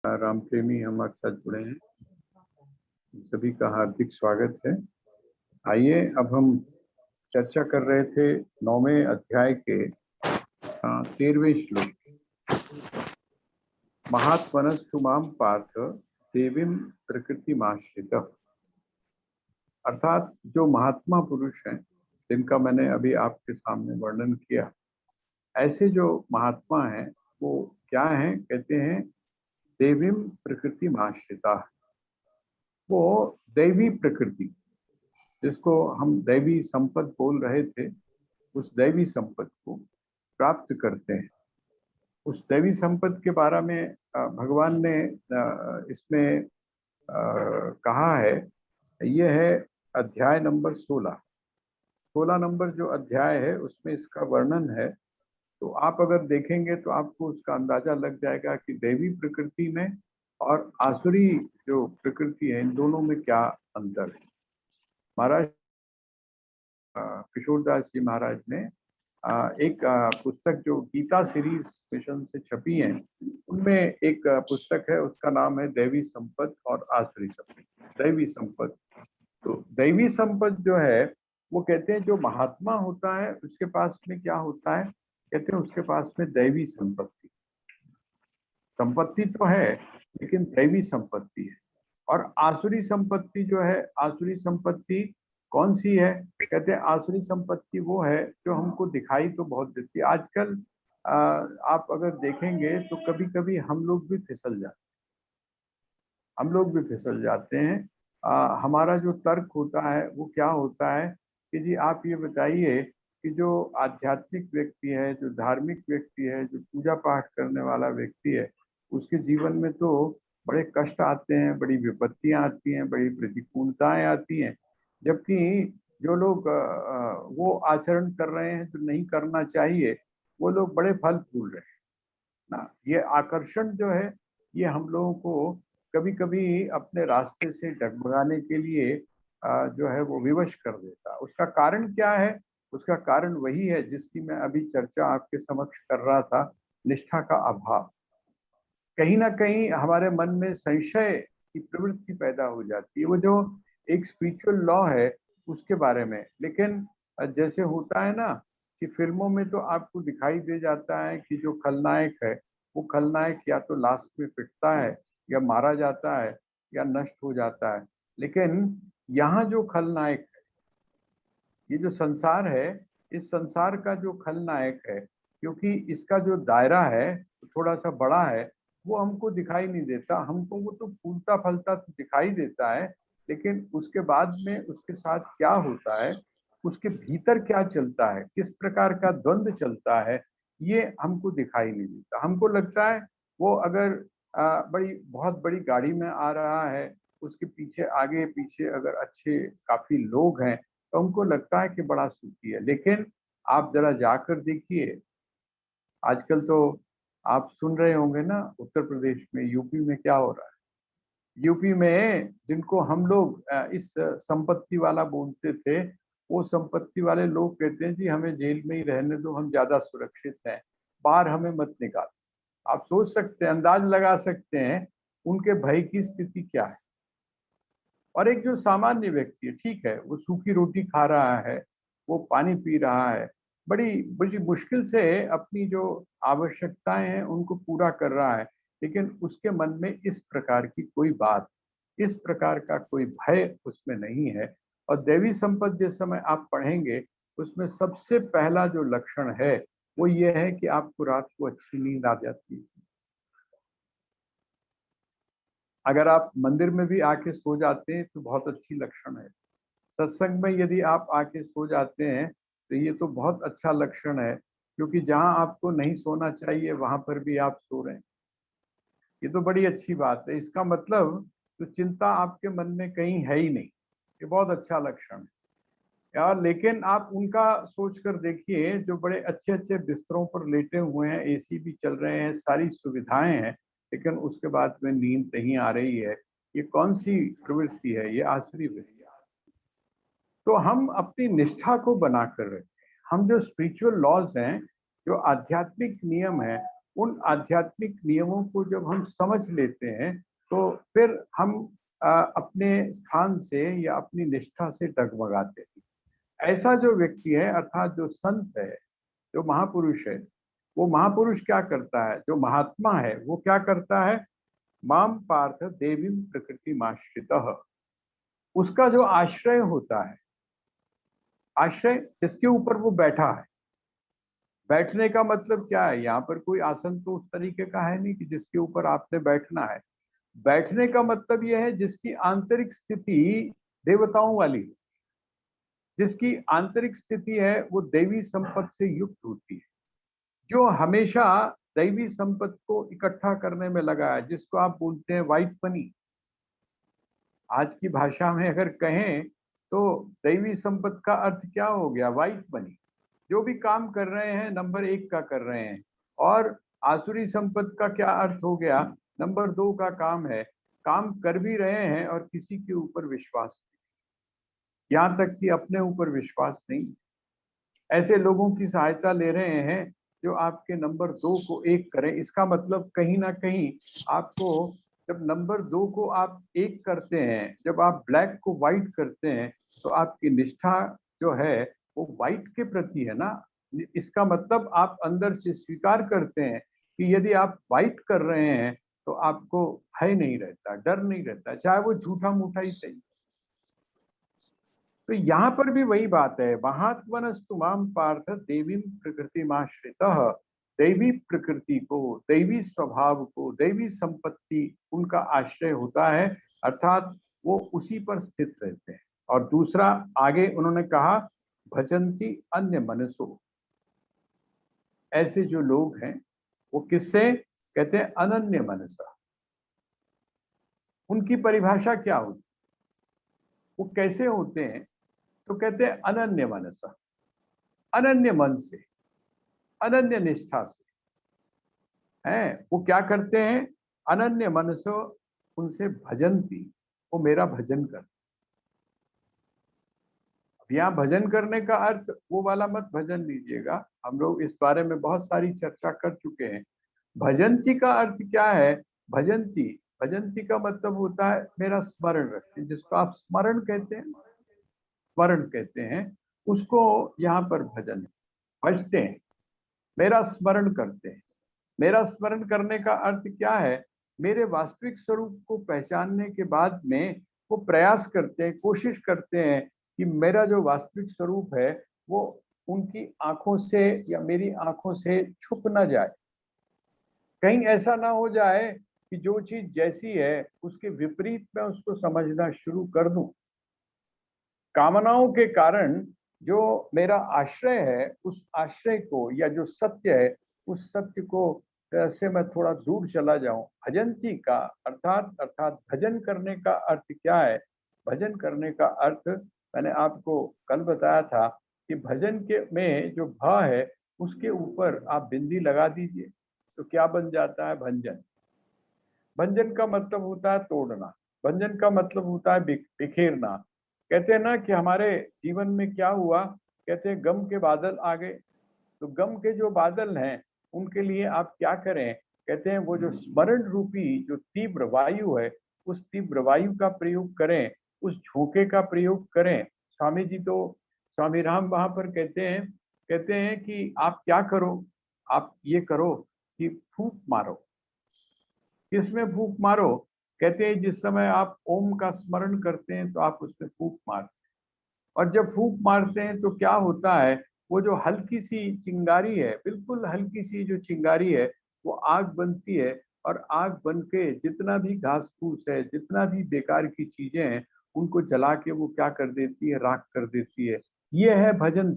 राम प्रेमी हमारे साथ जुड़े हैं। सभी का हार्दिक स्वागत है। आइए, अब हम चर्चा कर रहे थे 9वें अध्याय के 13वें श्लोक। महात्मनस्तु माम पार्थ देवीं प्रकृतिमाश्रितः। अर्थात जो महात्मा पुरुष हैं जिनका मैंने अभी आपके सामने वर्णन किया, ऐसे जो महात्मा हैं वो क्या हैं? कहते हैं देवीं प्रकृतिमाश्रिता। वो दैवी प्रकृति, जिसको हम दैवी संपत्ति बोल रहे थे, उस दैवी संपत्ति को प्राप्त करते हैं। उस दैवी संपत्ति के बारे में भगवान ने इसमें कहा है। ये है अध्याय नंबर 16 नंबर जो अध्याय है उसमें इसका वर्णन है। तो आप अगर देखेंगे तो आपको उसका अंदाजा लग जाएगा कि दैवी प्रकृति में और आसुरी जो प्रकृति है इन दोनों में क्या अंतर है। महाराज किशोरदास जी महाराज ने एक पुस्तक जो गीता सीरीज मिशन से छपी है, उनमें एक पुस्तक है, उसका नाम है दैवी संपत्ति और आसुरी संपत्ति। दैवी संपत्ति, तो दैवी संपत्ति जो है वो कहते हैं जो महात्मा होता है उसके पास में क्या होता है? कहते हैं उसके पास में दैवी संपत्ति तो है, लेकिन दैवी संपत्ति है। और आसुरी संपत्ति जो है, आसुरी संपत्ति कौन सी है? कहते हैं आसुरी संपत्ति वो है जो हमको दिखाई तो बहुत देती है। आजकल आप अगर देखेंगे तो कभी कभी हम लोग भी फिसल जाते हैं। हमारा जो तर्क होता है वो क्या होता है कि जी आप ये बताइए कि जो आध्यात्मिक व्यक्ति है, जो धार्मिक व्यक्ति है, जो पूजा पाठ करने वाला व्यक्ति है, उसके जीवन में तो बड़े कष्ट आते हैं, बड़ी विपत्तियां आती हैं, बड़ी प्रतिकूलताएं आती हैं। जबकि जो लोग वो आचरण कर रहे हैं जो नहीं करना चाहिए, वो लोग बड़े फल फूल रहे हैं ना। ये आकर्षण जो है ये हम लोगों को कभी कभी अपने रास्ते से डगमगाने के लिए जो है वो विवश कर देता है। उसका कारण क्या है? उसका कारण वही है जिसकी मैं अभी चर्चा आपके समक्ष कर रहा था, निष्ठा का अभाव। कहीं ना कहीं हमारे मन में संशय की प्रवृत्ति पैदा हो जाती है, वो जो एक स्पिरिचुअल लॉ है उसके बारे में। लेकिन जैसे होता है ना कि फिल्मों में तो आपको दिखाई दे जाता है कि जो खलनायक है वो खलनायक या तो लास्ट में पिटता है या मारा जाता है या नष्ट हो जाता है। लेकिन यहाँ जो खलनायक है, ये जो संसार है, इस संसार का जो खलनायक है, क्योंकि इसका जो दायरा है थोड़ा सा बड़ा है, वो हमको दिखाई नहीं देता। हमको वो तो फूलता फलता तो दिखाई देता है, लेकिन उसके बाद में उसके साथ क्या होता है, उसके भीतर क्या चलता है, किस प्रकार का द्वंद्व चलता है, ये हमको दिखाई नहीं देता। हमको लगता है वो अगर बड़ी बहुत बड़ी गाड़ी में आ रहा है, उसके पीछे आगे पीछे अगर अच्छे काफी लोग हैं तो हमको लगता है कि बड़ा सुखी है। लेकिन आप जरा जाकर देखिए, आजकल तो आप सुन रहे होंगे ना उत्तर प्रदेश में, यूपी में क्या हो रहा है। यूपी में जिनको हम लोग इस संपत्ति वाला बोलते थे, वो संपत्ति वाले लोग कहते हैं जी हमें जेल में ही रहने दो, हम ज्यादा सुरक्षित हैं, बाहर हमें मत निकालो। आप सोच सकते हैं, अंदाज लगा सकते हैं उनके भय की स्थिति क्या है। और एक जो सामान्य व्यक्ति है, ठीक है, वो सूखी रोटी खा रहा है, वो पानी पी रहा है, बड़ी बड़ी मुश्किल से अपनी जो आवश्यकताएं हैं उनको पूरा कर रहा है, लेकिन उसके मन में इस प्रकार की कोई बात, इस प्रकार का कोई भय उसमें नहीं है। और दैवी संपत्ति जिस समय आप पढ़ेंगे उसमें सबसे पहला जो लक्षण है वो ये है कि आपको रात को अच्छी नींद आ जाती है। अगर आप मंदिर में भी आके सो जाते हैं तो बहुत अच्छी लक्षण है। सत्संग में यदि आप आके सो जाते हैं तो ये तो बहुत अच्छा लक्षण है, क्योंकि जहां आपको नहीं सोना चाहिए वहां पर भी आप सो रहे हैं। ये तो बड़ी अच्छी बात है। इसका मतलब तो चिंता आपके मन में कहीं है ही नहीं, ये बहुत अच्छा लक्षण है यार। लेकिन आप उनका सोच कर देखिए जो बड़े अच्छे अच्छे बिस्तरों पर लेटे हुए हैं, एसी भी चल रहे हैं, सारी सुविधाएं हैं, लेकिन उसके बाद में नींद नहीं आ रही है। ये कौन सी प्रवृत्ति है? ये आसुरी वृत्ति। तो हम अपनी निष्ठा को बनाकर रखें। हम जो स्पिरिचुअल लॉज हैं, जो आध्यात्मिक नियम है, उन आध्यात्मिक नियमों को जब हम समझ लेते हैं तो फिर हम अपने स्थान से या अपनी निष्ठा से डगमगाते हैं। ऐसा जो व्यक्ति है अर्थात जो संत है, जो महापुरुष है, वो महापुरुष क्या करता है, जो महात्मा है वो क्या करता है, माम पार्थ देवी प्रकृति माश्रितः, उसका जो आश्रय होता है, आश्रय जिसके ऊपर वो बैठा है, बैठने का मतलब क्या है, यहाँ पर कोई आसन तो उस तरीके का है नहीं कि जिसके ऊपर आपने बैठना है। बैठने का मतलब यह है जिसकी आंतरिक स्थिति देवताओं वाली, जिसकी आंतरिक स्थिति है वो दैवी संपत्ति से युक्त होती है, जो हमेशा दैवी संपत्ति को इकट्ठा करने में लगा है, जिसको आप बोलते हैं व्हाइट मनी। आज की भाषा में अगर कहें तो दैवी संपत्ति का अर्थ क्या हो गया, व्हाइट मनी। जो भी काम कर रहे हैं नंबर 1 का कर रहे हैं। और आसुरी संपत्ति का क्या अर्थ हो गया, नंबर 2 का काम है, काम कर भी रहे हैं और किसी के ऊपर विश्वास नहीं, यहाँ तक कि अपने ऊपर विश्वास नहीं। ऐसे लोगों की सहायता ले रहे हैं जो आपके नंबर 2 को 1 करें। इसका मतलब कहीं ना कहीं आपको, जब नंबर 2 को आप 1 करते हैं, जब आप ब्लैक को व्हाइट करते हैं, तो आपकी निष्ठा जो है वो व्हाइट के प्रति है ना। इसका मतलब आप अंदर से स्वीकार करते हैं कि यदि आप व्हाइट कर रहे हैं तो आपको भय नहीं रहता, डर नहीं रहता, चाहे वो झूठा मूठा ही सही। तो यहाँ पर भी वही बात है, महात्मनस्तुमाम पार्थ देवी प्रकृतिमाश्रितः, दैवी प्रकृति को, दैवी स्वभाव को, दैवी संपत्ति उनका आश्रय होता है, अर्थात वो उसी पर स्थित रहते हैं। और दूसरा आगे उन्होंने कहा भजंती अन्य मनसो, ऐसे जो लोग हैं वो किससे, कहते हैं अनन्य मनसा। उनकी परिभाषा क्या होती, वो कैसे होते हैं, तो कहते हैं अनन्य मनसा, अनन्य मन से, अनन्य निष्ठा से है। वो क्या करते हैं, अनन्य मन से उनसे भजंती, वो मेरा भजन कर। अब यहाँ भजन करने का अर्थ वो वाला मत भजन लीजिएगा, हम लोग इस बारे में बहुत सारी चर्चा कर चुके हैं। भजंती का अर्थ क्या है, भजंती, भजंती का मतलब होता है मेरा स्मरण रखते, जिसको आप स्मरण कहते हैं, स्मरण कहते हैं उसको यहाँ पर भजन, भजते हैं, मेरा स्मरण करते हैं। मेरा स्मरण करने का अर्थ क्या है, मेरे वास्तविक स्वरूप को पहचानने के बाद में वो प्रयास करते हैं, कोशिश करते हैं कि मेरा जो वास्तविक स्वरूप है वो उनकी आंखों से या मेरी आंखों से छुप ना जाए। कहीं ऐसा ना हो जाए कि जो चीज जैसी है उसके विपरीत मैं उसको समझना शुरू कर दूं। कामनाओं के कारण जो मेरा आश्रय है, उस आश्रय को या जो सत्य है उस सत्य को से मैं थोड़ा दूर चला जाऊं। भजंती का अर्थात भजन करने का अर्थ क्या है, भजन करने का अर्थ मैंने आपको कल बताया था कि भजन के में जो भ है उसके ऊपर आप बिंदी लगा दीजिए तो क्या बन जाता है, भंजन। भंजन का मतलब होता है तोड़ना, भंजन का मतलब होता है बिखेरना। कहते हैं ना कि हमारे जीवन में क्या हुआ, कहते हैं गम के बादल आ गए। तो गम के जो बादल हैं उनके लिए आप क्या करें, कहते हैं वो जो स्मरण रूपी जो तीव्र वायु है, उस तीव्र वायु का प्रयोग करें, उस झोंके का प्रयोग करें। स्वामी जी तो, स्वामी राम वहां पर कहते हैं कि आप क्या करो, आप ये करो कि फूंक मारो। किसमें फूंक मारो, कहते हैं जिस समय आप ओम का स्मरण करते हैं तो आप उसमें फूंक मारते हैं। और जब फूंक मारते हैं तो क्या होता है, वो जो हल्की सी चिंगारी है, बिल्कुल हल्की सी जो चिंगारी है वो आग बनती है। और आग बन के जितना भी घास फूस है, जितना भी बेकार की चीजें हैं, उनको जला के वो क्या कर देती है, राख कर देती है। ये है भजन,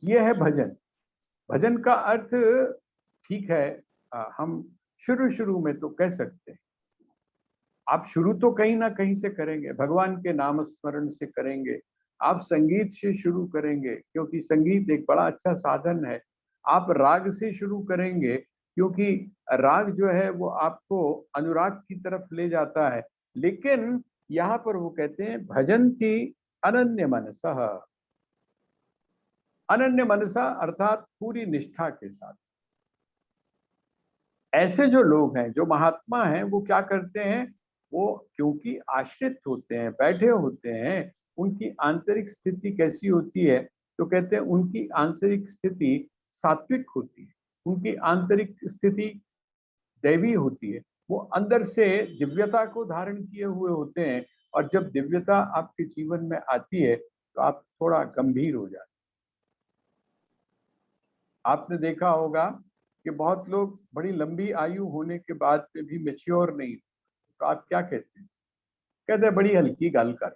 ये है भजन। भजन का अर्थ ठीक है, हम शुरू शुरू में तो कह सकते हैं, आप शुरू तो कहीं ना कहीं से करेंगे, भगवान के नाम स्मरण से करेंगे, आप संगीत से शुरू करेंगे क्योंकि संगीत एक बड़ा अच्छा साधन है। आप राग से शुरू करेंगे क्योंकि राग जो है वो आपको अनुराग की तरफ ले जाता है। लेकिन यहाँ पर वो कहते हैं भजंती अनन्य मनसः, अनन्य मनसा अर्थात पूरी निष्ठा के साथ। ऐसे जो लोग हैं, जो महात्मा हैं, वो क्या करते हैं, वो क्योंकि आश्रित होते हैं, बैठे होते हैं, उनकी आंतरिक स्थिति कैसी होती है, तो कहते हैं उनकी आंतरिक स्थिति सात्विक होती है, उनकी आंतरिक स्थिति दैवी होती है। वो अंदर से दिव्यता को धारण किए हुए होते हैं, और जब दिव्यता आपके जीवन में आती है तो आप थोड़ा गंभीर हो जाते हैं। आपने देखा होगा कि बहुत लोग बड़ी लंबी आयु होने के बाद में भी मेच्योर नहीं, तो आप क्या कहते हैं? कहते हैं बड़ी हल्की गाल कर,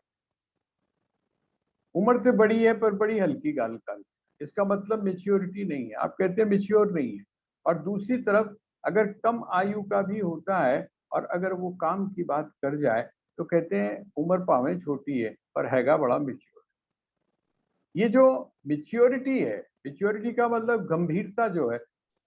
उम्र तो बड़ी है पर बड़ी हल्की गाल कर। इसका मतलब मेच्योरिटी नहीं है, आप कहते हैं मेच्योर नहीं है। और दूसरी तरफ अगर कम आयु का भी होता है और अगर वो काम की बात कर जाए तो कहते हैं उम्र पावे छोटी है पर हैगा बड़ा मेच्योर। ये जो मेच्योरिटी है, मेच्योरिटी का मतलब गंभीरता जो है,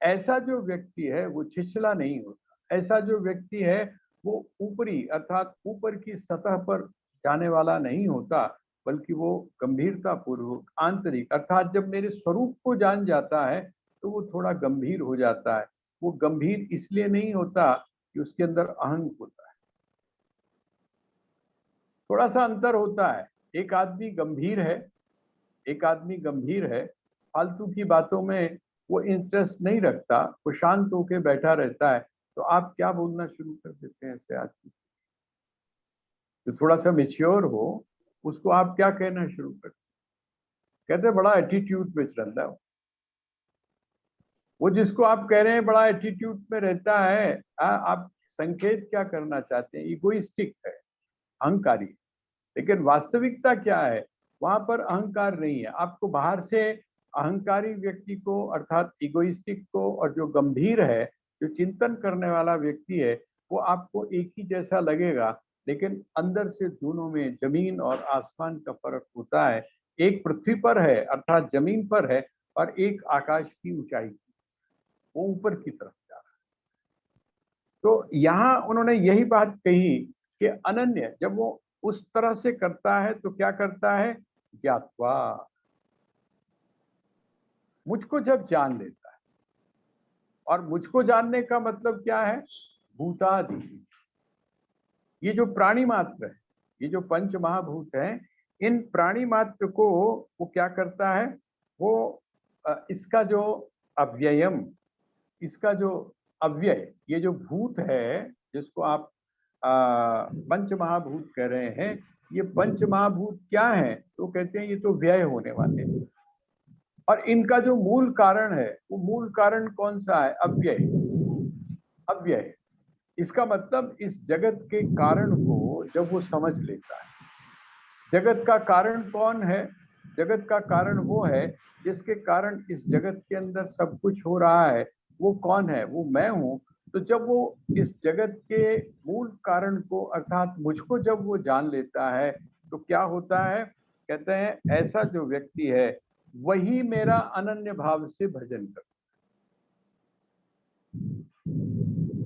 ऐसा जो व्यक्ति है वो छिछला नहीं होता। ऐसा जो व्यक्ति है वो ऊपरी अर्थात ऊपर की सतह पर जाने वाला नहीं होता, बल्कि वो गंभीरता पूर्वक आंतरिक अर्थात जब मेरे स्वरूप को जान जाता है तो वो थोड़ा गंभीर हो जाता है। वो गंभीर इसलिए नहीं होता कि उसके अंदर अहंक होता है। थोड़ा सा अंतर होता है। एक आदमी गंभीर है, एक आदमी गंभीर है, फालतू की बातों में वो इंटरेस्ट नहीं रखता, वो शांत होकर बैठा रहता है, तो आप क्या बोलना शुरू कर देते हैं ऐसे आदमी? जो थोड़ा सा मेच्योर हो उसको आप क्या कहना शुरू करते हैं? कहते हैं बड़ा एटीट्यूड में रहता है वो। जिसको आप कह रहे हैं बड़ा एटीट्यूड में रहता है, आप संकेत क्या करना चाहते हैं? इगोइस्टिक है, अहंकारी। लेकिन वास्तविकता क्या है? वहां पर अहंकार नहीं है। आपको बाहर से अहंकारी व्यक्ति को अर्थात इगोइस्टिक को और जो गंभीर है, जो चिंतन करने वाला व्यक्ति है, वो आपको एक ही जैसा लगेगा, लेकिन अंदर से दोनों में जमीन और आसमान का फर्क होता है। एक पृथ्वी पर है अर्थात जमीन पर है, और एक आकाश की ऊंचाई, वो ऊपर की तरफ जा रहा है। तो यहाँ उन्होंने यही बात कही कि अनन्य जब वो उस तरह से करता है तो क्या करता है? ज्ञात्वा, मुझको जब जान लेता है। और मुझको जानने का मतलब क्या है? भूतादि, ये जो प्राणी मात्र है, ये जो पंच महाभूत है, इन प्राणी मात्र को वो क्या करता है? वो इसका जो अव्ययम, इसका जो अव्यय, ये जो भूत है जिसको आप पंच महाभूत कह रहे हैं, ये पंच महाभूत क्या है? तो कहते हैं ये तो व्यय होने वाले हैं। और इनका जो मूल कारण है, वो मूल कारण कौन सा है? अव्यय। अव्यय, इसका मतलब इस जगत के कारण को जब वो समझ लेता है। जगत का कारण कौन है? जगत का कारण वो है जिसके कारण इस जगत के अंदर सब कुछ हो रहा है। वो कौन है? वो मैं हूं। तो जब वो इस जगत के मूल कारण को अर्थात मुझको जब वो जान लेता है तो क्या होता है? कहते हैं ऐसा जो व्यक्ति है वही मेरा अनन्य भाव से भजन करता है।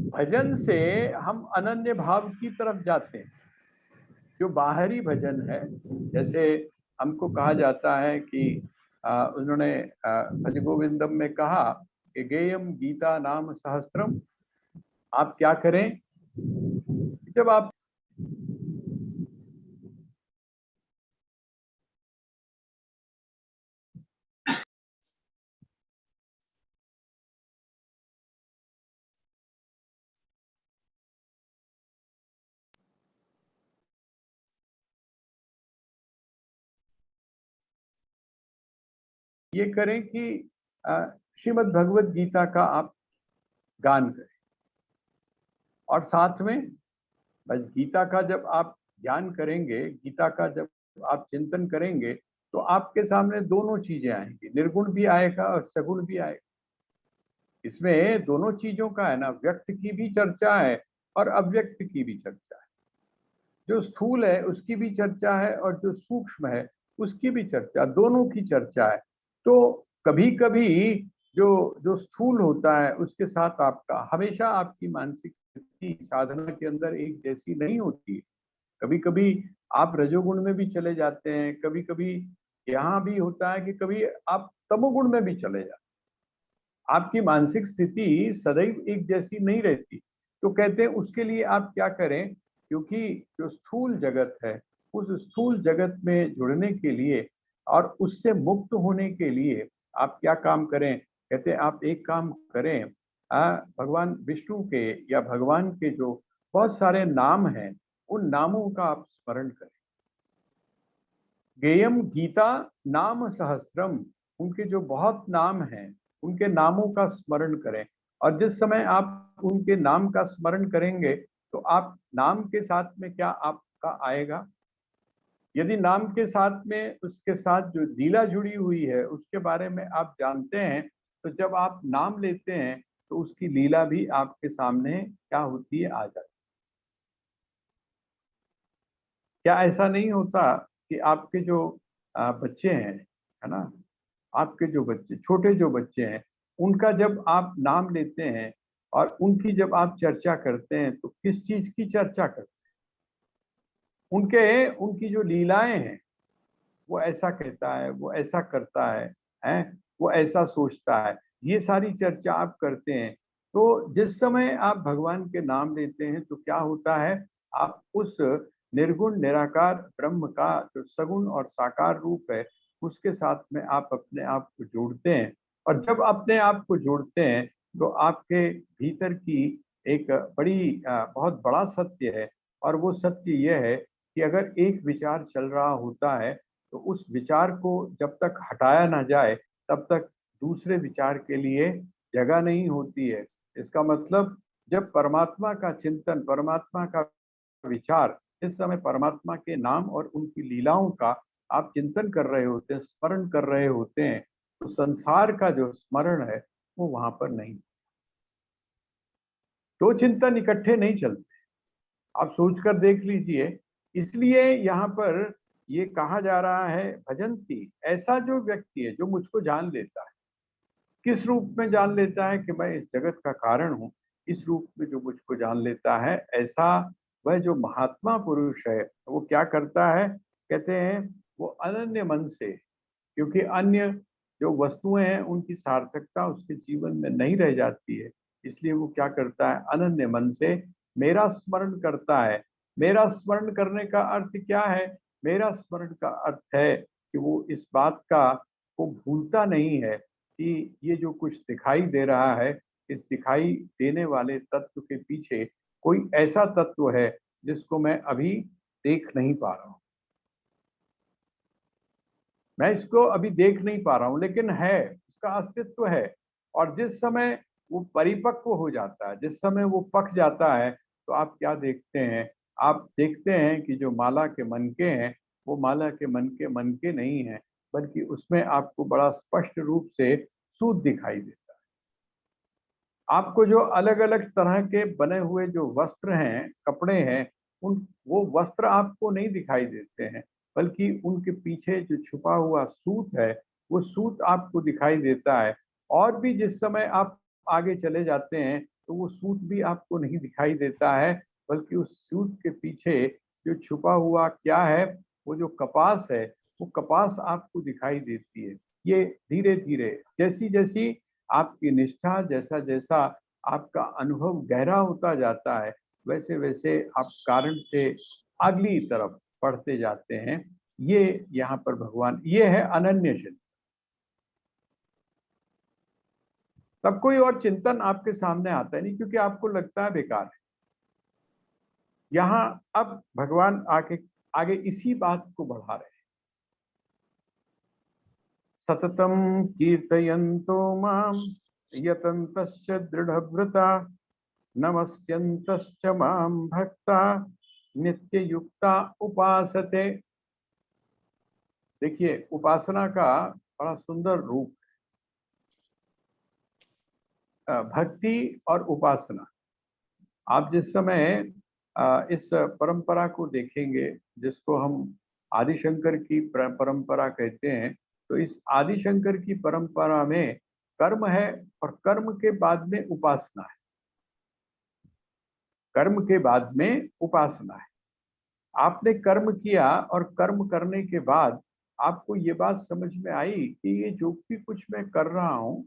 भजन से हम अनन्य भाव की तरफ जाते हैं। जो बाहरी भजन है, जैसे हमको कहा जाता है कि उन्होंने भज गोविंदम में कहा कि गेयम गीता नाम सहस्त्रम। आप क्या करें? जब आप ये करें कि श्रीमद् भगवत गीता का आप गान करें, और साथ में बस गीता का जब आप ध्यान करेंगे, गीता का जब आप चिंतन करेंगे, तो आपके सामने दोनों चीजें आएंगी, निर्गुण भी आएगा और सगुण भी आएगा। इसमें दोनों चीजों का है ना, व्यक्त की भी चर्चा है और अव्यक्त की भी चर्चा है। जो स्थूल है उसकी भी चर्चा है और जो सूक्ष्म है उसकी भी चर्चा, दोनों की चर्चा है। तो कभी कभी जो जो स्थूल होता है उसके साथ आपका हमेशा आपकी मानसिक स्थिति साधना के अंदर एक जैसी नहीं होती है। कभी कभी आप रजोगुण में भी चले जाते हैं, कभी कभी यहाँ भी होता है कि कभी आप तमोगुण में भी चले जाते हैं। आपकी मानसिक स्थिति सदैव एक जैसी नहीं रहती। तो कहते हैं उसके लिए आप क्या करें, क्योंकि जो स्थूल जगत है, उस स्थूल जगत में जुड़ने के लिए और उससे मुक्त होने के लिए आप क्या काम करें? कहते हैं आप एक काम करें, भगवान विष्णु के या भगवान के जो बहुत सारे नाम हैं, उन नामों का आप स्मरण करें। गेयम गीता नाम सहस्रम, उनके जो बहुत नाम हैं, उनके नामों का स्मरण करें। और जिस समय आप उनके नाम का स्मरण करेंगे तो आप नाम के साथ में क्या आपका आएगा? यदि नाम के साथ में उसके साथ जो लीला जुड़ी हुई है उसके बारे में आप जानते हैं, तो जब आप नाम लेते हैं तो उसकी लीला भी आपके सामने क्या होती है, आ जाती है। क्या ऐसा नहीं होता कि आपके जो बच्चे हैं, है ना, आपके जो बच्चे, छोटे जो बच्चे हैं, उनका जब आप नाम लेते हैं और उनकी जब आप चर्चा करते हैं तो किस चीज की चर्चा करते हैं? उनके उनकी जो लीलाएं हैं, वो ऐसा कहता है, वो ऐसा करता है, वो ऐसा सोचता है, ये सारी चर्चा आप करते हैं। तो जिस समय आप भगवान के नाम लेते हैं तो क्या होता है, आप उस निर्गुण निराकार ब्रह्म का जो सगुण और साकार रूप है, उसके साथ में आप अपने आप को जोड़ते हैं। और जब अपने आप को जोड़ते हैं तो आपके भीतर की एक बहुत बड़ा सत्य है। और वो सत्य यह है कि अगर एक विचार चल रहा होता है तो उस विचार को जब तक हटाया ना जाए तब तक दूसरे विचार के लिए जगह नहीं होती है। इसका मतलब जब परमात्मा का चिंतन, परमात्मा का विचार, इस समय परमात्मा के नाम और उनकी लीलाओं का आप चिंतन कर रहे होते हैं, स्मरण कर रहे होते हैं, तो संसार का जो स्मरण है वो वहां पर नहीं। दो चिंतन इकट्ठे नहीं चलते, आप सोचकर देख लीजिए। इसलिए यहाँ पर ये कहा जा रहा है, भजंती, ऐसा जो व्यक्ति है जो मुझको जान लेता है, किस रूप में जान लेता है कि मैं इस जगत का कारण हूँ, इस रूप में जो मुझको जान लेता है, ऐसा वह जो महात्मा पुरुष है वो क्या करता है? कहते हैं वो अनन्य मन से, क्योंकि अन्य जो वस्तुएं हैं उनकी सार्थकता उसके जीवन में नहीं रह जाती है, इसलिए वो क्या करता है? अनन्य मन से मेरा स्मरण करता है। मेरा स्मरण करने का अर्थ क्या है? मेरा स्मरण का अर्थ है कि वो इस बात का को भूलता नहीं है कि ये जो कुछ दिखाई दे रहा है, इस दिखाई देने वाले तत्व के पीछे कोई ऐसा तत्व है जिसको मैं अभी देख नहीं पा रहा हूँ। मैं इसको अभी देख नहीं पा रहा हूँ, लेकिन है, उसका अस्तित्व है। और जिस समय वो परिपक्व हो जाता है, जिस समय वो पक जाता है, तो आप क्या देखते हैं? आप देखते हैं कि जो माला के मनके हैं, वो माला के मनके नहीं हैं, बल्कि उसमें आपको बड़ा स्पष्ट रूप से सूत दिखाई देता है। आपको जो अलग अलग तरह के बने हुए जो वस्त्र हैं, कपड़े हैं, उन वो वस्त्र आपको नहीं दिखाई देते हैं, बल्कि उनके पीछे जो छुपा हुआ सूत है, वो सूत आपको दिखाई देता है। और भी जिस समय आप आगे चले जाते हैं तो वो सूत भी आपको नहीं दिखाई देता है, बल्कि उस सूत के पीछे जो छुपा हुआ क्या है, वो जो कपास है, वो कपास आपको दिखाई देती है। ये धीरे धीरे, जैसी जैसी आपकी निष्ठा, जैसा जैसा आपका अनुभव गहरा होता जाता है, वैसे वैसे आप कारण से अगली तरफ बढ़ते जाते हैं। ये यहाँ पर भगवान, ये है अनन्य चिंतन। तब कोई और चिंतन आपके सामने आता है नहीं, क्योंकि आपको लगता है बेकार है। यहाँ अब भगवान आके आगे इसी बात को बढ़ा रहे हैं। सततम कीर्तयन्तो माम यतन्तश्च दृढ़व्रता नमस्यन्तश्च मां भक्ता नित्ययुक्ता उपासते। देखिए, उपासना का बड़ा सुंदर रूप, भक्ति और उपासना। आप जिस समय इस परंपरा को देखेंगे, जिसको हम आदिशंकर की परंपरा कहते हैं, तो इस आदिशंकर की परंपरा में कर्म है और कर्म के बाद में उपासना है। कर्म के बाद में उपासना है। आपने कर्म किया और कर्म करने के बाद आपको ये बात समझ में आई कि ये जो भी कुछ मैं कर रहा हूँ,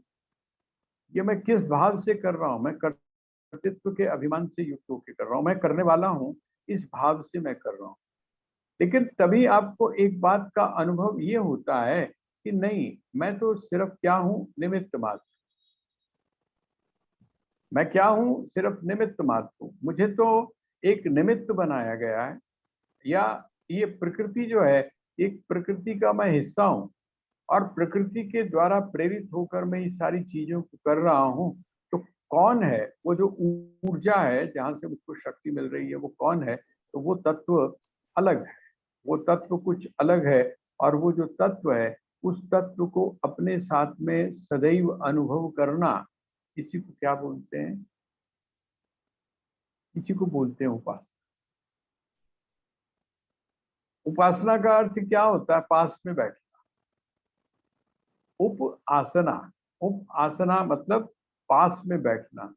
ये मैं किस भाव से कर रहा हूँ, मैं कर्तृत्व के अभिमान से युक्त होकर कर रहा हूँ, मैं करने वाला हूँ, इस भाव से मैं कर रहा हूँ। लेकिन तभी आपको एक बात का अनुभव ये होता है कि नहीं, मैं तो सिर्फ क्या हूं, निमित्त मात्र। मैं क्या हूं, सिर्फ निमित्त मात्र हूं। मुझे तो एक निमित्त बनाया गया है, या ये प्रकृति जो है, एक प्रकृति का मैं हिस्सा हूं, और प्रकृति के द्वारा प्रेरित होकर मैं इस सारी चीजों को कर रहा हूं। तो कौन है वो जो ऊर्जा है जहां से मुझको शक्ति मिल रही है, वो कौन है? तो वो तत्व अलग है, वो तत्व कुछ अलग है। और वो जो तत्व है, उस तत्व को अपने साथ में सदैव अनुभव करना, इसी को क्या बोलते हैं? इसी को बोलते हैं उपासना। उपासना का अर्थ क्या होता है? पास में बैठना। उप आसना, उप आसना मतलब पास में बैठना।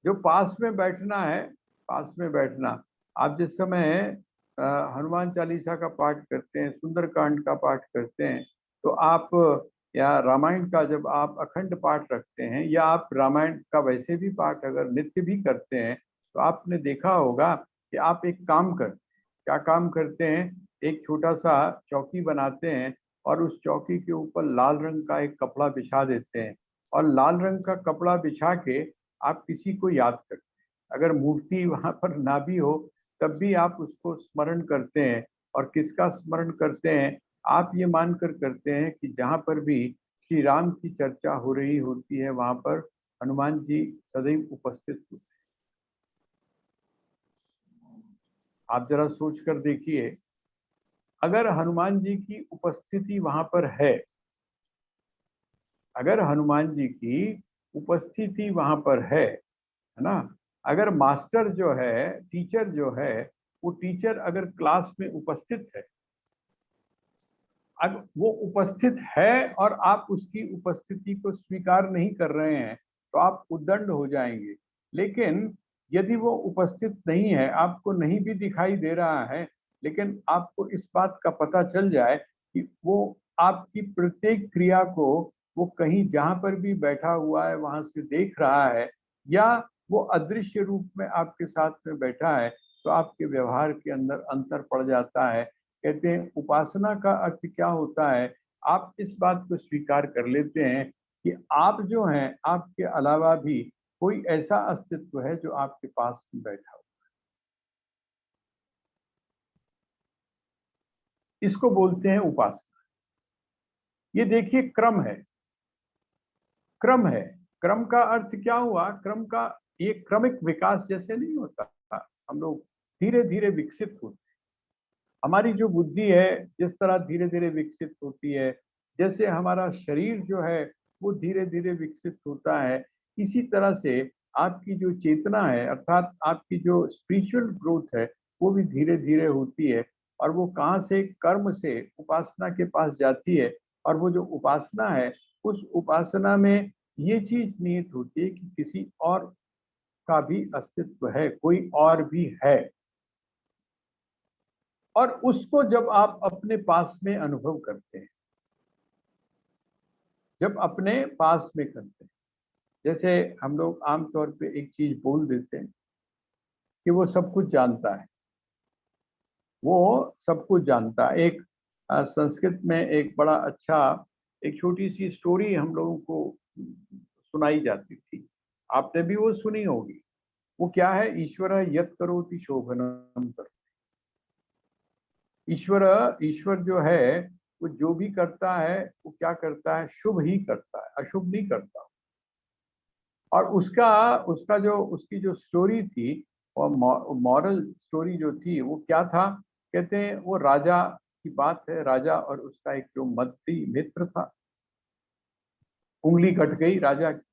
जो पास में बैठना है, पास में बैठना। आप जिस समय हनुमान चालीसा का पाठ करते हैं, सुंदरकांड का पाठ करते हैं, तो आप, या रामायण का जब आप अखंड पाठ रखते हैं, या आप रामायण का वैसे भी पाठ अगर नित्य भी करते हैं, तो आपने देखा होगा कि आप एक काम करते हैं। क्या काम करते हैं? एक छोटा सा चौकी बनाते हैं, और उस चौकी के ऊपर लाल रंग का एक कपड़ा बिछा देते हैं, और लाल रंग का कपड़ा बिछा के आप किसी को याद करते हैं। अगर मूर्ति वहां पर ना भी हो, तब भी आप उसको स्मरण करते हैं। और किसका स्मरण करते हैं? आप ये मानकर करते हैं कि जहां पर भी श्री राम की चर्चा हो रही होती है, वहां पर हनुमान जी सदैव उपस्थित होते हैं। आप जरा सोच कर देखिए, अगर हनुमान जी की उपस्थिति वहां पर है, अगर हनुमान जी की उपस्थिति वहां पर है ना, अगर मास्टर जो है, टीचर जो है, वो टीचर अगर क्लास में उपस्थित है, अगर वो उपस्थित है और आप उसकी उपस्थिति को स्वीकार नहीं कर रहे हैं, तो आप उद्दंड हो जाएंगे। लेकिन यदि वो उपस्थित नहीं है, आपको नहीं भी दिखाई दे रहा है, लेकिन आपको इस बात का पता चल जाए कि वो आपकी प्रत्येक क्रिया को, वो कहीं जहां पर भी बैठा हुआ है वहां से देख रहा है, या वो अदृश्य रूप में आपके साथ में बैठा है, तो आपके व्यवहार के अंदर अंतर पड़ जाता है। कहते हैं उपासना का अर्थ क्या होता है? आप इस बात को स्वीकार कर लेते हैं कि आप जो हैं, आपके अलावा भी कोई ऐसा अस्तित्व है जो आपके पास में बैठा हो। इसको बोलते हैं उपासना। ये देखिए क्रम है, क्रम है। क्रम का अर्थ क्या हुआ? क्रम का, ये क्रमिक विकास जैसे नहीं होता, हम लोग धीरे धीरे विकसित होते। हमारी जो बुद्धि है जिस तरह धीरे धीरे विकसित होती है, जैसे हमारा शरीर जो है वो धीरे धीरे विकसित होता है, इसी तरह से आपकी जो चेतना है, अर्थात आपकी जो स्पिरिचुअल ग्रोथ है, वो भी धीरे धीरे होती है। और वो कहाँ से? कर्म से उपासना के पास जाती है। और वो जो उपासना है, उस उपासना में ये चीज निहित होती है कि किसी और का भी अस्तित्व है, कोई और भी है। और उसको जब आप अपने पास में अनुभव करते हैं, जब अपने पास में करते हैं, जैसे हम लोग आमतौर पे एक चीज बोल देते हैं कि वो सब कुछ जानता है, वो सब कुछ जानता है। एक संस्कृत में एक बड़ा अच्छा, एक छोटी सी स्टोरी हम लोगों को सुनाई जाती थी, आपने भी वो सुनी होगी। वो क्या है? ईश्वर यत् करोति शोभनम करोति। ईश्वर, ईश्वर जो है, वो जो भी करता है वो क्या करता है? शुभ ही करता है, अशुभ नहीं करता। और उसका उसका जो उसकी जो स्टोरी थी, और मॉरल स्टोरी जो थी, वो क्या था? कहते हैं वो राजा की बात है, राजा और उसका एक जो मंत्री मित्र था, उंगली कट गई राजा की।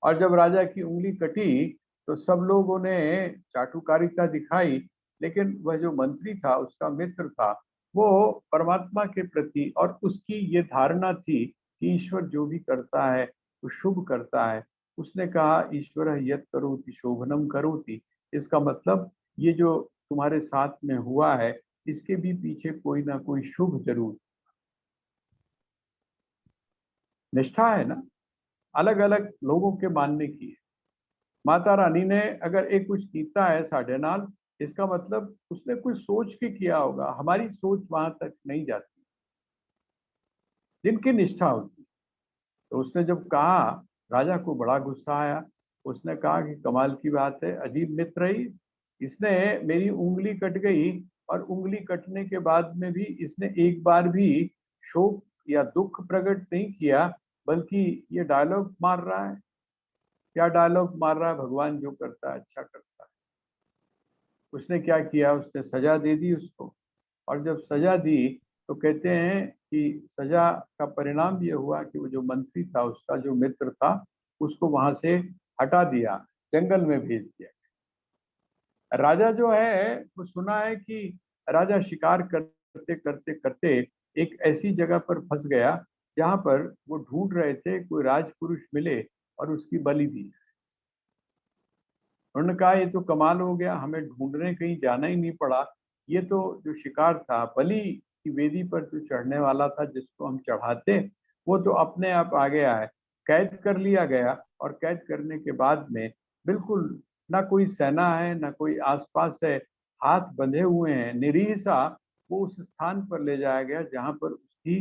और जब राजा की उंगली कटी, तो सब लोगों ने चाटुकारिता दिखाई, लेकिन वह जो मंत्री था, उसका मित्र था, वो परमात्मा के प्रति, और उसकी ये धारणा थी कि ईश्वर जो भी करता है वो शुभ करता है। उसने कहा ईश्वर यत् करोति शोभनम करोति। इसका मतलब ये जो तुम्हारे साथ में हुआ है, इसके भी पीछे कोई ना कोई शुभ जरूर। निष्ठा है ना। अलग अलग लोगों के मानने की है। माता रानी ने अगर एक कुछ कीता है साढ़े नाल, इसका मतलब उसने कुछ सोच के किया होगा। हमारी सोच वहां तक नहीं जाती, जिनकी निष्ठा होती। तो उसने जब कहा, राजा को बड़ा गुस्सा आया। उसने कहा कि कमाल की बात है, अजीब मित्र ही, इसने मेरी उंगली कट गई, और उंगली कटने के बाद में भी इसने एक बार भी शोक या दुख प्रकट नहीं किया, बल्कि ये डायलॉग मार रहा है। क्या डायलॉग मार रहा है? भगवान जो करता है अच्छा करता है। उसने क्या किया? उसने सजा दे दी उसको। और जब सजा दी तो कहते हैं कि सजा का परिणाम ये हुआ कि वो जो मंत्री था, उसका जो मित्र था, उसको वहां से हटा दिया, जंगल में भेज दिया। राजा जो है वो सुना है कि राजा शिकार करते करते करते एक ऐसी जगह पर फंस गया जहां पर वो ढूंढ रहे थे कोई राजपुरुष मिले और उसकी बलि दी। उन्होंने कहा ये तो कमाल हो गया, हमें ढूंढने कहीं जाना ही नहीं पड़ा। ये तो जो शिकार था, बलि की वेदी पर जो चढ़ने वाला था, जिसको हम चढ़ाते, वो तो अपने आप आ गया है। कैद कर लिया गया, और कैद करने के बाद में बिल्कुल ना कोई सेना है ना कोई आसपास है, हाथ बंधे हुए हैं, निरीह सा वो उस स्थान पर ले जाया गया जहां पर उसकी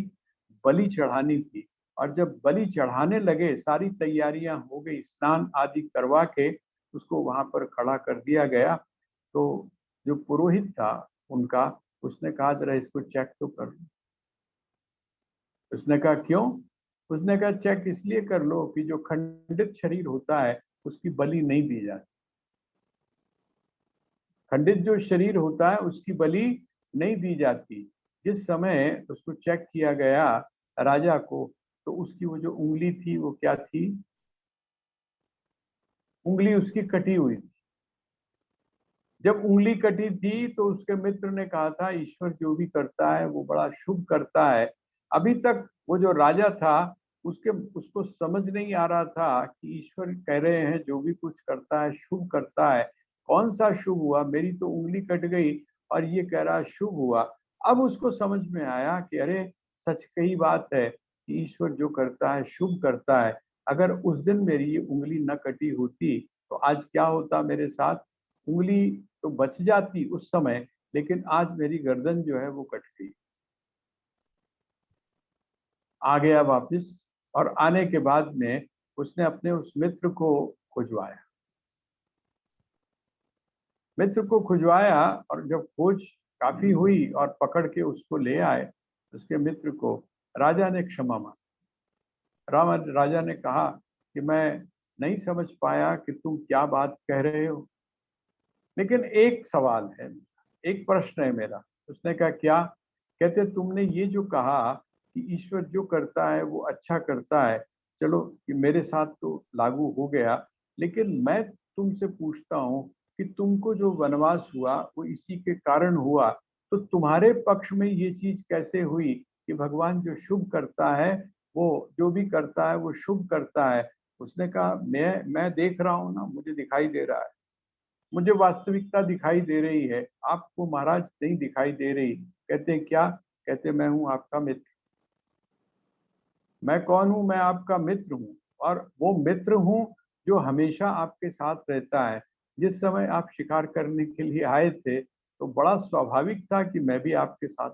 बलि चढ़ानी थी। और जब बलि चढ़ाने लगे, सारी तैयारियां हो गई, स्नान आदि करवा के उसको वहां पर खड़ा कर दिया गया। तो जो पुरोहित था उनका, उसने कहा जरा इसको चेक तो कर लो। उसने कहा क्यों? उसने कहा चेक इसलिए कर लो कि जो खंडित शरीर होता है उसकी बलि नहीं दी जाती। खंडित जो शरीर होता है उसकी बलि नहीं दी जाती। जिस समय उसको चेक किया गया राजा को, तो उसकी वो जो उंगली थी वो क्या थी? उंगली उसकी कटी हुई थी। जब उंगली कटी थी तो उसके मित्र ने कहा था ईश्वर जो भी करता है वो बड़ा शुभ करता है। अभी तक वो जो राजा था, उसको समझ नहीं आ रहा था कि ईश्वर कह रहे हैं जो भी कुछ करता है शुभ करता है। कौन सा शुभ हुआ? मेरी तो उंगली कट गई और ये कह रहा शुभ हुआ। अब उसको समझ में आया कि अरे, सच कही बात है कि ईश्वर जो करता है शुभ करता है। अगर उस दिन मेरी ये उंगली न कटी होती तो आज क्या होता मेरे साथ? उंगली तो बच जाती उस समय, लेकिन आज मेरी गर्दन जो है वो कट गई। आ गया वापिस, और आने के बाद में उसने अपने उस मित्र को खुजवाया। मित्र को खुजवाया, और जब खोज काफी हुई और पकड़ के उसको ले आए, उसके मित्र को, राजा ने क्षमा मांगी। राजा ने कहा कि मैं नहीं समझ पाया कि तुम क्या बात कह रहे हो, लेकिन एक सवाल है, एक प्रश्न है मेरा। उसने कहा क्या? कहते तुमने ये जो कहा कि ईश्वर जो करता है वो अच्छा करता है, चलो कि मेरे साथ तो लागू हो गया, लेकिन मैं तुमसे पूछता हूँ कि तुमको जो वनवास हुआ वो इसी के कारण हुआ, तो तुम्हारे पक्ष में ये चीज कैसे हुई कि भगवान जो शुभ करता है, वो जो भी करता है वो शुभ करता है? उसने कहा मैं देख रहा हूँ ना, मुझे दिखाई दे रहा है, मुझे वास्तविकता दिखाई दे रही है, आपको महाराज नहीं दिखाई दे रही। कहते हैं क्या? कहते मैं हूं आपका मित्र। मैं कौन हूं? मैं आपका मित्र हूं, और वो मित्र हूं जो हमेशा आपके साथ रहता है। जिस समय आप शिकार करने के लिए आए थे, तो बड़ा स्वाभाविक था कि मैं भी आपके साथ,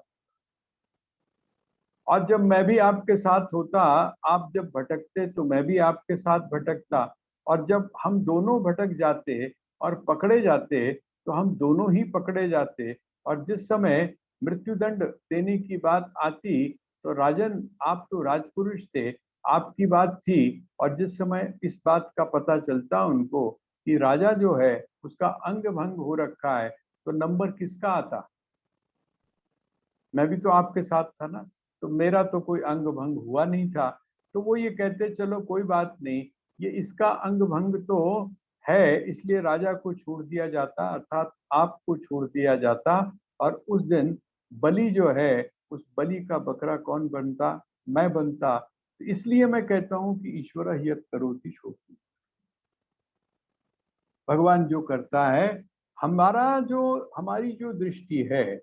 और जब मैं भी आपके साथ होता, आप जब भटकते तो मैं भी आपके साथ भटकता, और जब हम दोनों भटक जाते और पकड़े जाते तो हम दोनों ही पकड़े जाते। और जिस समय मृत्युदंड देने की बात आती, तो राजन आप तो राजपुरुष थे, आपकी बात थी। और जिस समय इस बात का पता चलता उनको कि राजा जो है उसका अंग भंग हो रखा है, तो नंबर किसका आता? मैं भी तो आपके साथ था ना, तो मेरा तो कोई अंग भंग हुआ नहीं था। तो वो ये कहते चलो कोई बात नहीं, ये इसका अंग भंग तो है, इसलिए राजा को छोड़ दिया जाता, अर्थात आपको छोड़ दिया जाता। और उस दिन बलि जो है, उस बलि का बकरा कौन बनता? मैं बनता। तो इसलिए मैं कहता हूँ कि ईश्वर हियत करोति शोधि। भगवान जो करता है, हमारा जो हमारी जो दृष्टि है,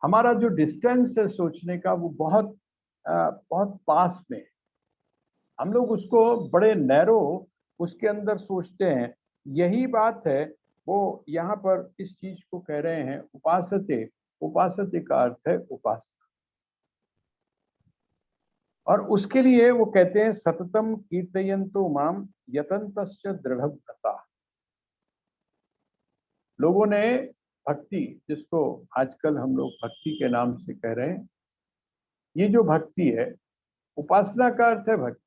हमारा जो डिस्टेंस है सोचने का, वो बहुत बहुत पास में है। हम लोग उसको बड़े नैरो उसके अंदर सोचते हैं। यही बात है, वो यहाँ पर इस चीज को कह रहे हैं उपासते। उपासते का अर्थ है उपासना। और उसके लिए वो कहते हैं सततम कीर्तयन्तो माम यतन्तश्च दृढ़व्रता। लोगों ने भक्ति, जिसको आजकल हम लोग भक्ति के नाम से कह रहे हैं, ये जो भक्ति है, उपासना का अर्थ है भक्ति।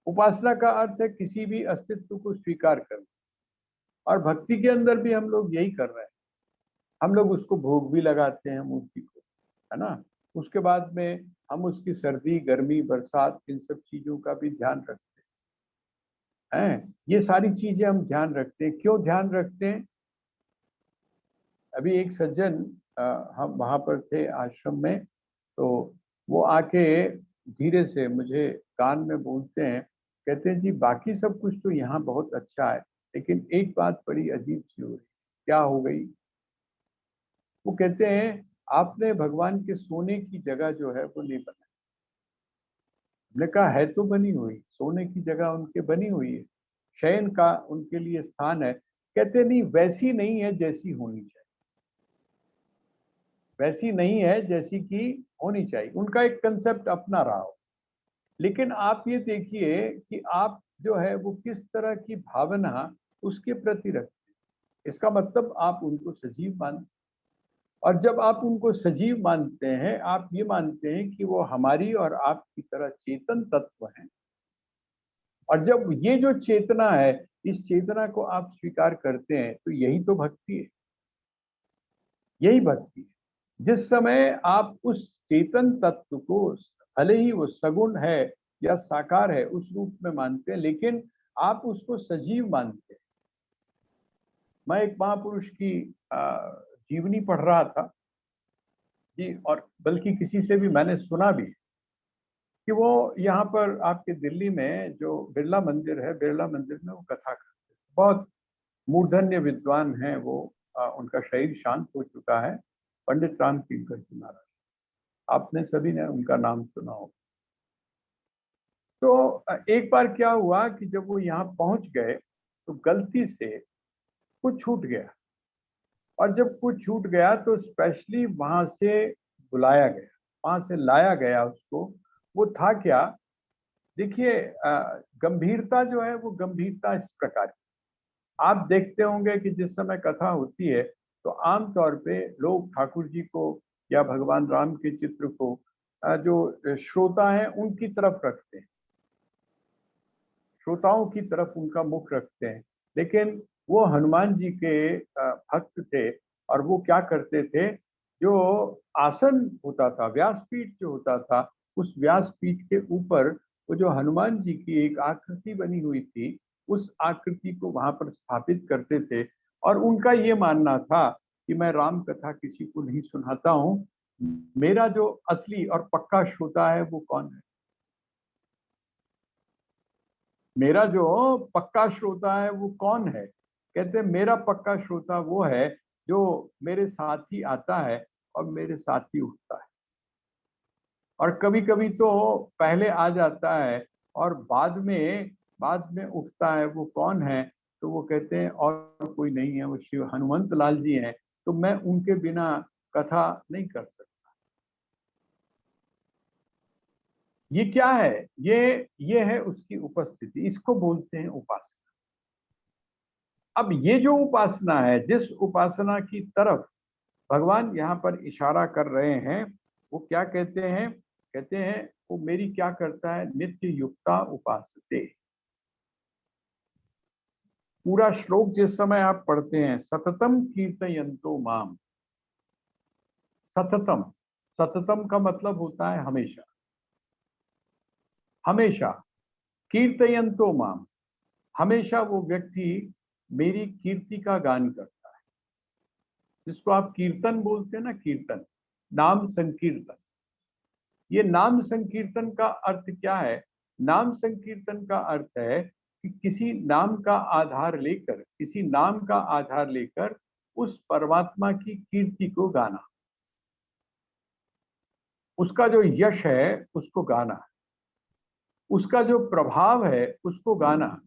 उपासना का अर्थ है किसी भी अस्तित्व को स्वीकार करना। और भक्ति के अंदर भी हम लोग यही कर रहे हैं। हम लोग उसको भोग भी लगाते हैं मूर्ति को, है ना। उसके बाद में हम उसकी सर्दी गर्मी बरसात इन सब चीजों का भी ध्यान रखते हैं। ये सारी चीजें हम ध्यान रखते हैं। क्यों ध्यान रखते हैं? अभी एक सज्जन, हम वहां पर थे आश्रम में, तो वो आके धीरे से मुझे कान में बोलते हैं, कहते हैं जी बाकी सब कुछ तो यहाँ बहुत अच्छा है, लेकिन एक बात बड़ी अजीब सी हो रही। क्या हो गई? वो कहते हैं आपने भगवान के सोने की जगह जो है वो नहीं बनाई। हमने कहा है तो बनी हुई, सोने की जगह उनके बनी हुई है, शयन का उनके लिए स्थान है। कहते नहीं, वैसी नहीं है जैसी होनी चाहिए। वैसी नहीं है जैसी कि होनी चाहिए। उनका एक कंसेप्ट अपना रहा हो। लेकिन आप ये देखिए कि आप जो है वो किस तरह की भावना उसके प्रति रखते हैं। इसका मतलब आप उनको सजीव मानते हैं। और जब आप उनको सजीव मानते हैं, आप ये मानते हैं कि वो हमारी और आपकी तरह चेतन तत्व हैं। और जब ये जो चेतना है, इस चेतना को आप स्वीकार करते हैं, तो यही तो भक्ति है। यही भक्ति है। जिस समय आप उस चेतन तत्व को, भले ही वो सगुण है या साकार है, उस रूप में मानते हैं, लेकिन आप उसको सजीव मानते हैं। मैं एक महापुरुष की जीवनी पढ़ रहा था जी, और बल्कि किसी से भी मैंने सुना भी कि वो यहाँ पर आपके दिल्ली में जो बिरला मंदिर है, बिरला मंदिर में वो कथा करते हैं। बहुत मूर्धन्य विद्वान हैं वो। उनका शरीर शांत हो चुका है, पंडित राम किंकर जी महाराज। आपने सभी ने उनका नाम सुना हो। तो एक बार क्या हुआ कि जब वो यहाँ पहुंच गए, तो गलती से कुछ छूट गया। और जब कुछ छूट गया तो स्पेशली वहां से बुलाया गया, वहां से लाया गया उसको। वो था क्या? देखिए, गंभीरता जो है वो गंभीरता इस प्रकार की। आप देखते होंगे कि जिस समय कथा होती है, तो आमतौर पे लोग ठाकुर जी को या भगवान राम के चित्र को जो श्रोता हैं उनकी तरफ रखते हैं, श्रोताओं की तरफ उनका मुख रखते हैं। लेकिन वो हनुमान जी के भक्त थे। और वो क्या करते थे, जो आसन होता था, व्यासपीठ जो होता था, उस व्यासपीठ के ऊपर वो जो हनुमान जी की एक आकृति बनी हुई थी, उस आकृति को वहां पर स्थापित करते थे। और उनका ये मानना था कि मैं राम कथा किसी को नहीं सुनाता हूँ, मेरा जो असली और पक्का श्रोता है वो कौन है? मेरा जो पक्का श्रोता है वो कौन है? कहते हैं मेरा पक्का श्रोता वो है जो मेरे साथ ही आता है और मेरे साथ ही उठता है। और कभी कभी तो पहले आ जाता है और बाद में उठता है। वो कौन है? तो वो कहते हैं और कोई नहीं है, वो शिव हनुमंत लाल जी हैं। तो मैं उनके बिना कथा नहीं कर सकता। ये क्या है? ये है उसकी उपस्थिति। इसको बोलते हैं उपासना। अब ये जो उपासना है, जिस उपासना की तरफ भगवान यहाँ पर इशारा कर रहे हैं, वो क्या कहते हैं? कहते हैं वो मेरी क्या करता है? नित्य युक्ता उपासते। पूरा श्लोक जिस समय आप पढ़ते हैं, सततम कीर्तयन्तो माम। सततम, सततम का मतलब होता है हमेशा। हमेशा कीर्तयन्तो माम, हमेशा वो व्यक्ति मेरी कीर्ति का गान करता है। जिसको आप कीर्तन बोलते हैं ना, कीर्तन, नाम संकीर्तन। ये नाम संकीर्तन का अर्थ क्या है? नाम संकीर्तन का अर्थ है कि किसी नाम का आधार लेकर, किसी नाम का आधार लेकर उस परमात्मा की कीर्ति को गाना, उसका जो यश है उसको गाना। उसका जो प्रभाव है उसको गाना,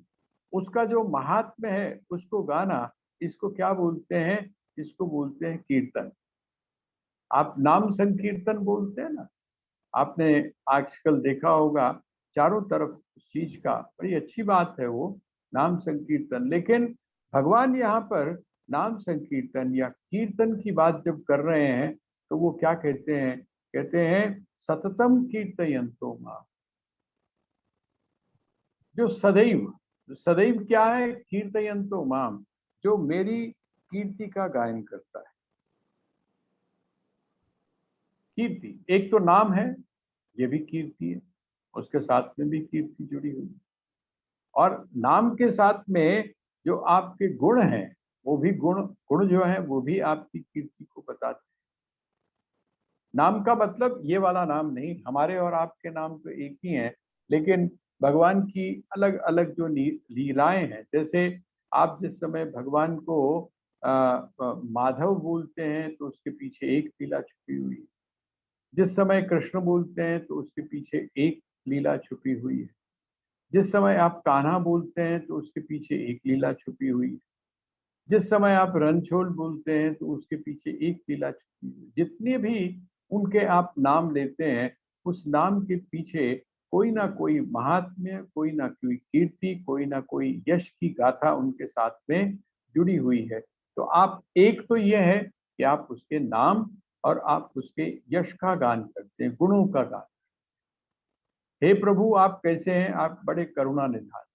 उसका जो महात्म्य है उसको गाना, इसको क्या बोलते हैं? इसको बोलते हैं कीर्तन। आप नाम संकीर्तन बोलते हैं ना, आपने आजकल देखा होगा चारों तरफ उस चीज का, बड़ी अच्छी बात है वो नाम संकीर्तन। लेकिन भगवान यहाँ पर नाम संकीर्तन या कीर्तन की बात जब कर रहे हैं तो वो क्या कहते हैं? कहते हैं सततम कीर्तयन्तो माम। जो सदैव, सदैव क्या है? कीर्तयन्तो माम, जो मेरी कीर्ति का गायन करता है। कीर्ति एक तो नाम है, ये भी कीर्ति है, उसके साथ में भी कीर्ति जुड़ी हुई है। और नाम के साथ में जो आपके गुण हैं, वो भी गुण गुण जो है वो भी आपकी कीर्ति को बताते हैं। नाम का मतलब ये वाला नाम नहीं, हमारे और आपके नाम तो एक ही हैं, लेकिन भगवान की अलग अलग जो लीलाएं हैं। जैसे आप जिस समय भगवान को माधव बोलते हैं तो उसके पीछे एक लीला छुपी हुई है। जिस समय कृष्ण बोलते हैं तो उसके पीछे एक लीला छुपी हुई है। जिस समय आप कान्हा बोलते हैं तो उसके पीछे एक लीला छुपी हुई है। जिस समय आप रणछोड़ बोलते हैं तो उसके पीछे एक लीला छुपी हुई है। जितने भी उनके आप नाम लेते हैं, उस नाम के पीछे कोई ना कोई महात्म्य, कोई ना कोई कीर्ति, कोई ना कोई यश की गाथा उनके साथ में जुड़ी हुई है। तो आप एक तो ये है कि आप उसके नाम और आप उसके यश का गान करते हैं, गुणों का गान। हे प्रभु आप कैसे हैं? आप बड़े करुणा निधान।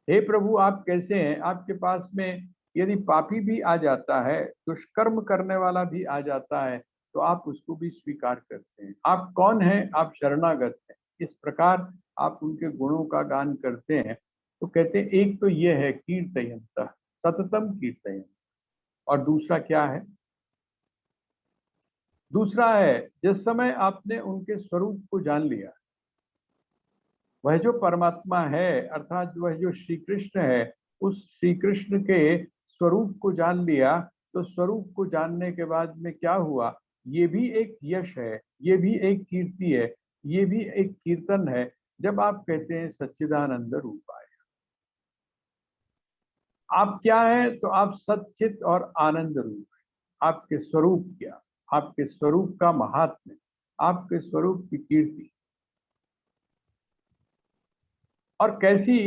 हे प्रभु आप कैसे हैं? आपके पास में यदि पापी भी आ जाता है, दुष्कर्म करने वाला भी आ जाता है, तो आप उसको भी स्वीकार करते हैं। आप कौन हैं? आप शरणागत हैं। इस प्रकार आप उनके गुणों का गान करते हैं। तो कहते हैं एक तो ये है कीर्तयन्तः, सततम कीर्तयन्। और दूसरा क्या है? दूसरा है जिस समय आपने उनके स्वरूप को जान लिया, वह जो परमात्मा है अर्थात वह जो श्री कृष्ण है, उस श्री कृष्ण के स्वरूप को जान लिया, तो स्वरूप को जानने के बाद में क्या हुआ? ये भी एक यश है, ये भी एक कीर्ति है, ये भी एक कीर्तन है। जब आप कहते हैं सच्चिदानंद रूपाय, आप क्या है? तो आप सच्चित और आनंद रूप है। आपके स्वरूप क्या? आपके स्वरूप का महात्म्य, आपके स्वरूप की कीर्ति। और कैसी